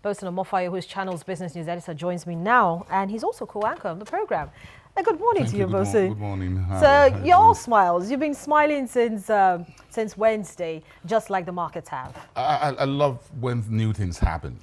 Bosun Omofayo, who is Channel's business news editor, joins me now, and he's also co-anchor of the program. Good morning to you, Bosun. Good morning. So you're all smiles. You've been smiling since Wednesday, just like the markets have. I love when new things happen.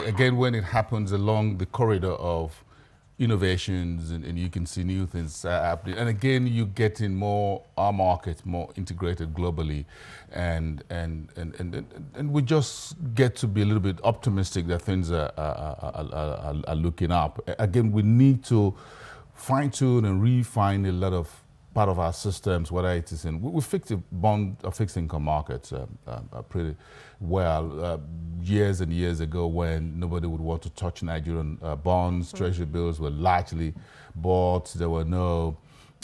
Again, when it happens along the corridor of innovations, and you can see new things happening. And again, you get in our market more integrated globally, and we just get to be a little bit optimistic that things are looking up. Again, we need to fine-tune and refine a lot of part of our systems, whether it is in, we fixed the bond or fixed income markets pretty well years and years ago, when nobody would want to touch Nigerian bonds. Treasury bills were largely bought. There were no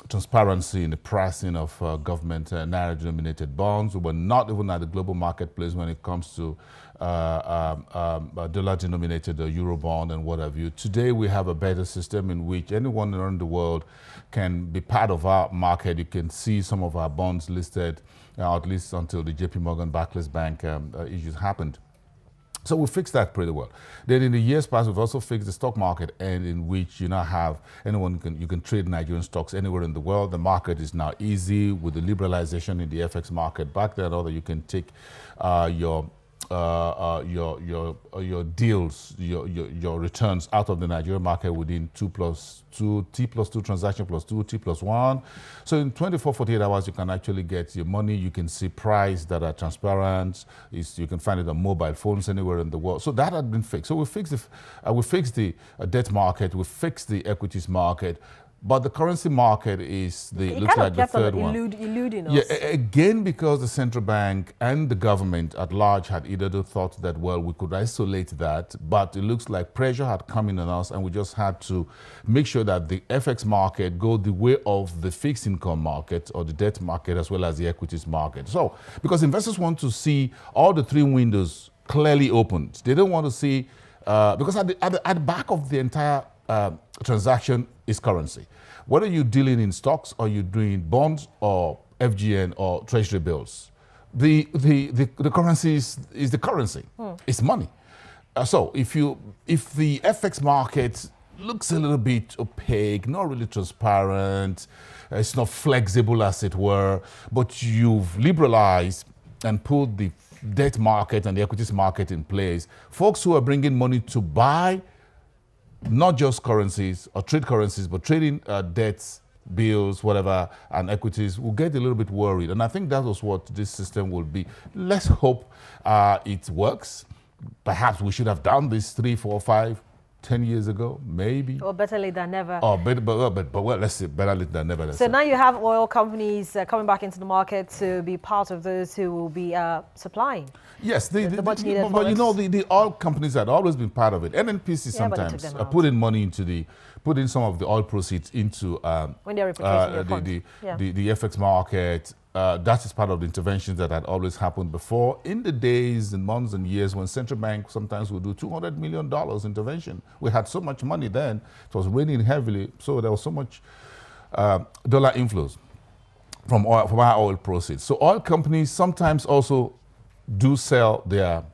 transparency in the pricing of government Naira-denominated bonds. We were not even at the global marketplace when it comes to dollar-denominated euro bond and what have you. Today we have a better system in which anyone around the world can be part of our market. You can see some of our bonds listed, at least until the JP Morgan Barclays Bank issues happened. So we fixed that pretty well. Then in the years past, we've also fixed the stock market, and in which you now have you can trade Nigerian stocks anywhere in the world. The market is now easy with the liberalization in the FX market. Back then, although you can take your deals, your returns out of the Nigerian market within 2 plus 2, T plus 2 transaction plus 2, T plus 1. So in 24, 48 hours, you can actually get your money. You can see price that are transparent. You can find it on mobile phones anywhere in the world. So that had been fixed. So we fixed the debt market. We fixed the equities market. But the currency market looks like the third one. Eluding us. Yeah, again, because the central bank and the government at large had either thought that, well, we could isolate that, but it looks like pressure had come in on us, and we just had to make sure that the FX market go the way of the fixed income market or the debt market as well as the equities market. So, because investors want to see all the three windows clearly opened. They don't want to see, because at the back of the entire transaction is currency. Whether you're dealing in stocks or you're doing bonds or FGN or treasury bills, the currency is the currency. It's money. So if the FX market looks a little bit opaque, not really transparent, it's not flexible as it were, but you've liberalized and put the debt market and the equities market in place, folks who are bringing money to buy not just currencies or trade currencies, but trading debts, bills, whatever, and equities will get a little bit worried. And I think that was what this system will be. Let's hope it works. Perhaps we should have done this 3, 4, 5, 10 years ago, maybe. Or better late than never. Or better, but well, let's say better late than never. So now you have oil companies coming back into the market to be part of those who will be supplying. Yes, but you know, the oil companies had always been part of it. NNPC sometimes put in some of the oil proceeds into when they're replicating the FX market. That is part of the interventions that had always happened before. In the days and months and years when central bank sometimes would do $200 million intervention, we had so much money then. It was raining heavily, so there was so much dollar inflows from our oil proceeds. So oil companies sometimes also do sell their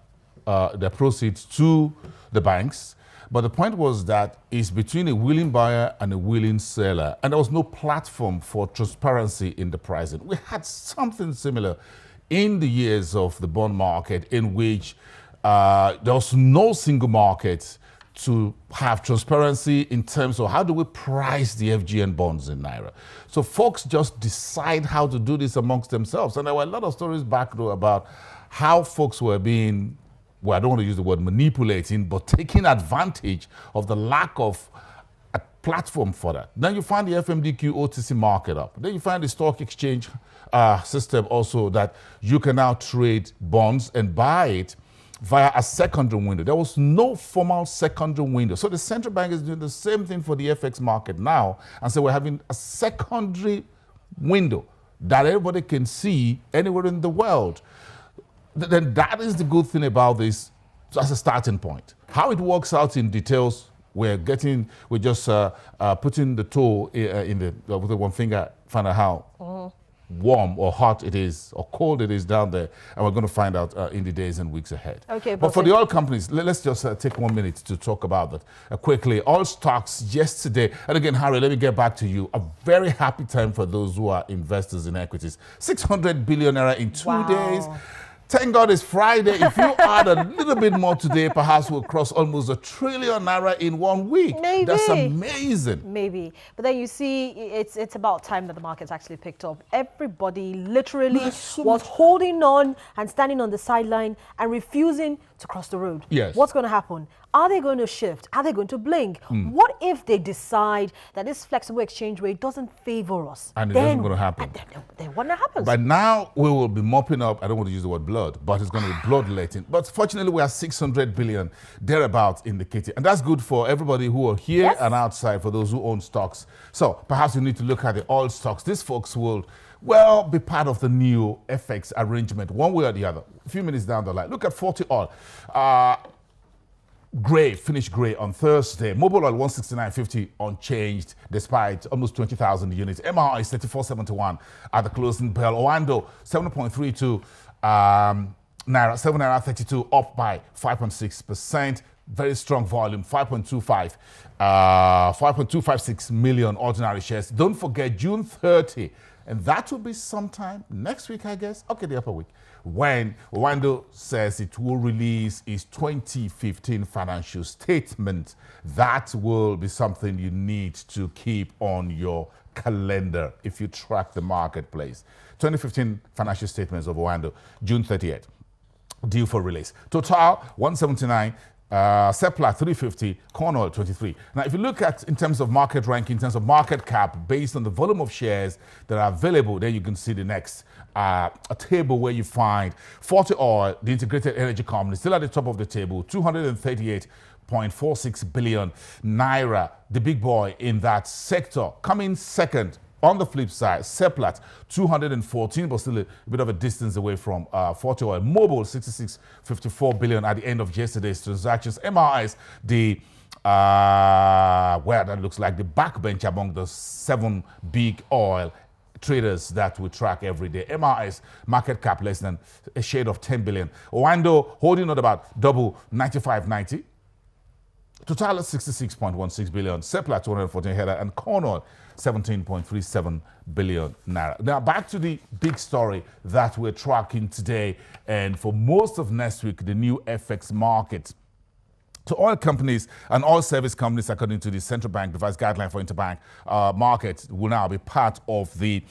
proceeds to the banks. But the point was that it's between a willing buyer and a willing seller. And there was no platform for transparency in the pricing. We had something similar in the years of the bond market, in which there was no single market to have transparency in terms of how do we price the FGN bonds in Naira. So folks just decide how to do this amongst themselves. And there were a lot of stories back though about how folks were being, well, I don't want to use the word manipulating, but taking advantage of the lack of a platform for that. Then you find the FMDQ OTC market up. Then you find the stock exchange system also, that you can now trade bonds and buy it via a secondary window. There was no formal secondary window. So the central bank is doing the same thing for the FX market now. And so we're having a secondary window that everybody can see anywhere in the world. Then that is the good thing about this as a starting point. How it works out in details, we're just putting the toe in with the one finger, find out how warm or hot it is or cold it is down there, and we're going to find out in the days and weeks ahead. Okay, but for the oil companies, let's just take 1 minute to talk about that quickly. Oil stocks yesterday, and again, Harry, let me get back to you. A very happy time for those who are investors in equities. 600 billion naira in 2 days. Thank God it's Friday. If you add a little bit more today, perhaps we'll cross almost $1 trillion in 1 week. Maybe. That's amazing. Maybe. But then you see, it's about time that the market's actually picked up. Everybody literally was holding on and standing on the sideline and refusing to cross the road. Yes. What's going to happen? Are they going to shift? Are they going to blink? What if they decide that this flexible exchange rate doesn't favor us? And it isn't going to happen. Then what happens? But now we will be mopping up, I don't want to use the word blood, but it's going to be bloodletting. But fortunately, we have 600 billion thereabouts indicated. And that's good for everybody who are here and outside, for those who own stocks. So perhaps you need to look at the oil stocks. These folks will, well, be part of the new FX arrangement, one way or the other. A few minutes down the line. Look at 40 oil. Gray, finished gray on Thursday. Mobil oil 169.50 unchanged despite almost 20,000 units. MR is 34.71 at the closing bell. Oando 7.32 naira, 7 naira 32, up by 5.6%. Very strong volume, 5.256 million ordinary shares. Don't forget June 30, and that will be sometime next week, I guess. Okay, the upper week, when Oando says it will release its 2015 financial statement. That will be something you need to keep on your calendar if you track the marketplace. 2015 financial statements of Oando, June 30th, due for release. Total 179. Seplat 350, corn oil 23. Now, if you look at in terms of market ranking, in terms of market cap, based on the volume of shares that are available, then you can see the next a table where you find 40 oil, the integrated energy company, still at the top of the table, 238.46 billion naira, the big boy in that sector. Coming second. On the flip side, Seplat 214, but still a bit of a distance away from 40 oil. Mobil 66.54 billion at the end of yesterday's transactions. MRIs, the where that looks like the backbench among the 7 big oil traders that we track every day. MRI's market cap less than a shade of 10 billion. Oando holding on about double 95.90. Total 66.16 billion, Seplat 214 header, and corn oil 17.37 billion naira. Now back to the big story that we're tracking today, and for most of next week, the new FX market. To oil companies and oil service companies, according to the central bank devised guideline for interbank market, will now be part of the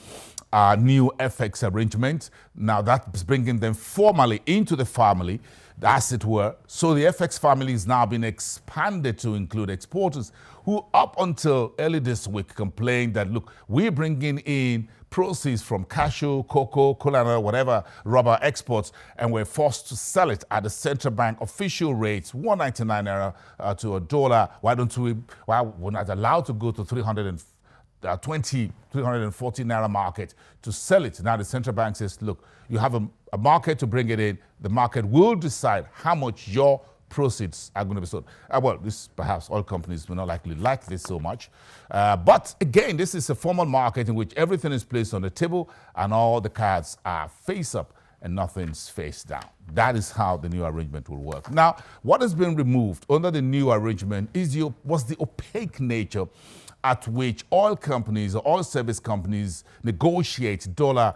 new FX arrangement. Now that's bringing them formally into the family, as it were. So the FX family is now being expanded to include exporters who up until early this week complained that, look, we're bringing in proceeds from cashew, cocoa, cola, whatever, rubber exports, and we're forced to sell it at the central bank official rates, 199 naira to $1. Why don't we, well, we're not allowed to go to 340 naira market to sell it. Now the central bank says, look, you have a market to bring it in. The market will decide how much your proceeds are going to be sold. Well, this perhaps oil companies will not likely like this so much. But again, this is a formal market in which everything is placed on the table and all the cards are face up and nothing's face down. That is how the new arrangement will work. Now, what has been removed under the new arrangement was the opaque nature at which oil companies or oil service companies negotiate dollar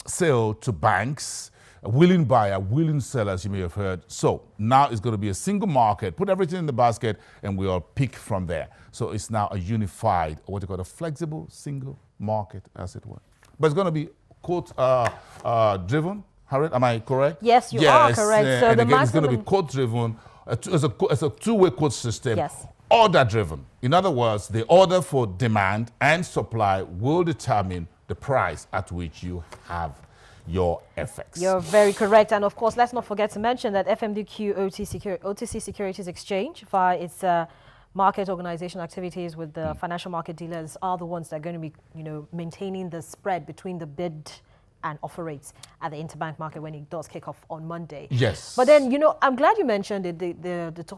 sale to banks, a willing buyer, willing seller, as you may have heard. So now it's going to be a single market. Put everything in the basket and we all pick from there. So it's now a unified, what you call a flexible single market, as it were. But it's going to be quote driven. Harriet, am I correct? Yes, you are correct. So and the again, it's going to be quote driven. It's a two-way quote system. Yes. Order driven. In other words, the order for demand and supply will determine the price at which you have your FX. You're very correct. And of course, let's not forget to mention that FMDQ OTC Securities Exchange, via its market organization activities with the financial market dealers, are the ones that are going to be, maintaining the spread between the bid and offer rates at the interbank market when it does kick off on Monday. Yes. But then, I'm glad you mentioned it,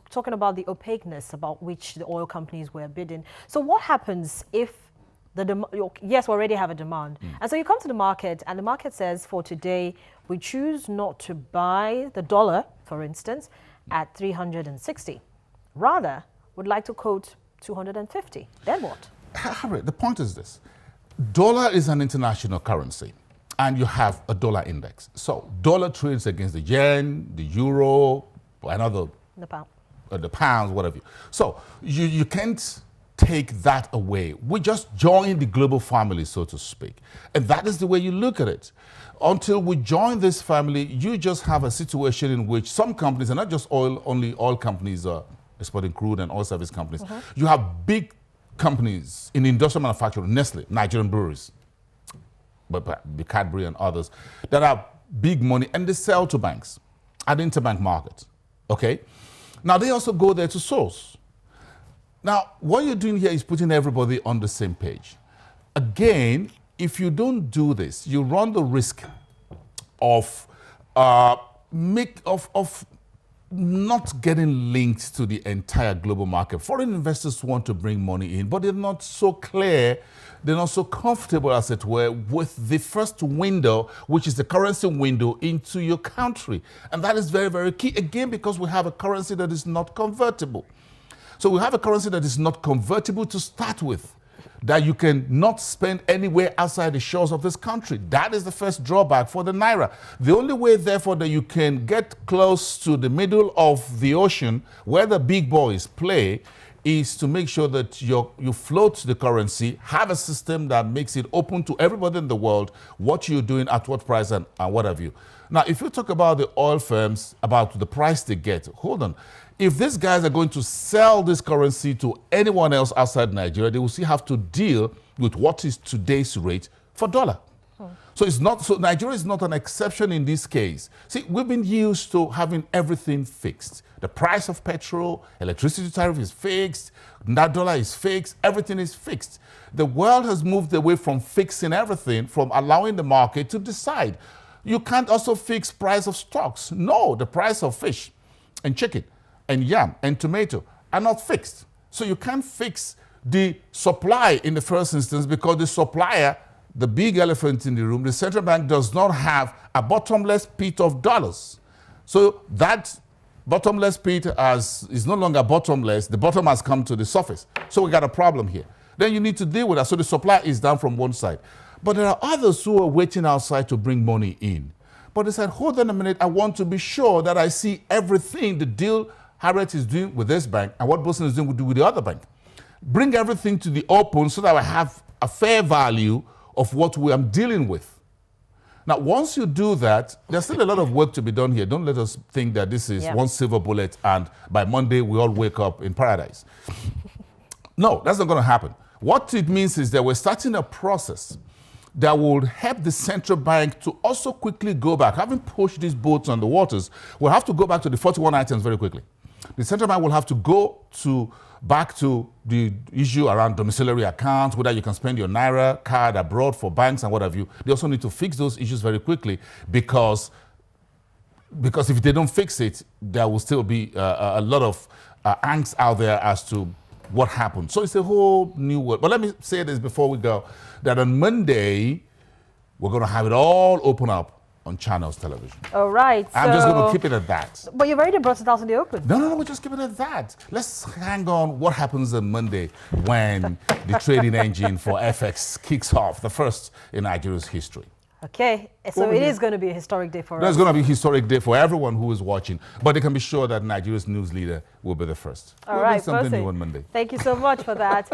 talking about the opaqueness about which the oil companies were bidding. So what happens if yes, we already have a demand. And so you come to the market, and the market says for today, we choose not to buy the dollar, for instance, at 360. Rather, would like to quote 250. Then what? Harry, the point is this. Dollar is an international currency, and you have a dollar index. So dollar trades against the yen, the euro, another, The pound. The pounds, whatever. So you can't take that away. We just join the global family, so to speak. And that is the way you look at it. Until we join this family, you just have a situation in which some companies, and not just only oil companies are exporting crude and oil service companies. You have big companies in industrial manufacturing, Nestle, Nigerian breweries, but the Cadbury and others, that have big money, and they sell to banks at the interbank market, okay? Now, they also go there to source. Now, what you're doing here is putting everybody on the same page. Again, if you don't do this, you run the risk of not getting linked to the entire global market. Foreign investors want to bring money in, but they're not so clear, they're not so comfortable, as it were, with the first window, which is the currency window into your country. And that is very, very key, again, because we have a currency that is not convertible. So we have a currency that is not convertible to start with, that you can not spend anywhere outside the shores of this country. That is the first drawback for the Naira. The only way, therefore, that you can get close to the middle of the ocean where the big boys play is to make sure that you float the currency, have a system that makes it open to everybody in the world, what you're doing, at what price, and what have you. Now, if you talk about the oil firms, about the price they get, hold on. If these guys are going to sell this currency to anyone else outside Nigeria, they will still have to deal with what is today's rate for dollar. So Nigeria is not an exception in this case. See, we've been used to having everything fixed. The price of petrol, electricity tariff is fixed, that dollar is fixed, everything is fixed. The world has moved away from fixing everything, from allowing the market to decide. You can't also fix price of stocks. No, the price of fish and chicken and yam and tomato are not fixed. So you can't fix the supply in the first instance, because the supplier, the big elephant in the room, the central bank, does not have a bottomless pit of dollars. So that bottomless pit is no longer bottomless. The bottom has come to the surface. So we got a problem here. Then you need to deal with that. So the supply is down from one side. But there are others who are waiting outside to bring money in. But they said, hold on a minute, I want to be sure that I see everything, the deal Harriet is doing with this bank and what Boston is doing with the other bank. Bring everything to the open so that I have a fair value of what we are dealing with. Now, once you do that, there's still a lot of work to be done here. Don't let us think that this is one silver bullet and by Monday we all wake up in paradise. No, that's not going to happen. What it means is that we're starting a process that will help the central bank to also quickly go back. Having pushed these boats on the waters, we'll have to go back to the 41 items very quickly. The central bank will have to go back to the issue around domiciliary accounts, whether you can spend your Naira card abroad for banks and what have you. They also need to fix those issues very quickly, because if they don't fix it, there will still be a lot of angst out there as to what happened. So it's a whole new world. But let me say this before we go, that on Monday, we're going to have it all open up on Channels Television. All right. I'm just going to keep it at that. But you've already brought it out in the open. No, we'll just keep it at that. Let's hang on what happens on Monday when the trading engine for FX kicks off, the first in Nigeria's history. Okay, so it is going to be a historic day for us. It's going to be a historic day for everyone who is watching, but they can be sure that Nigeria's news leader will be the first. All right, something new on Monday. Thank you so much for that.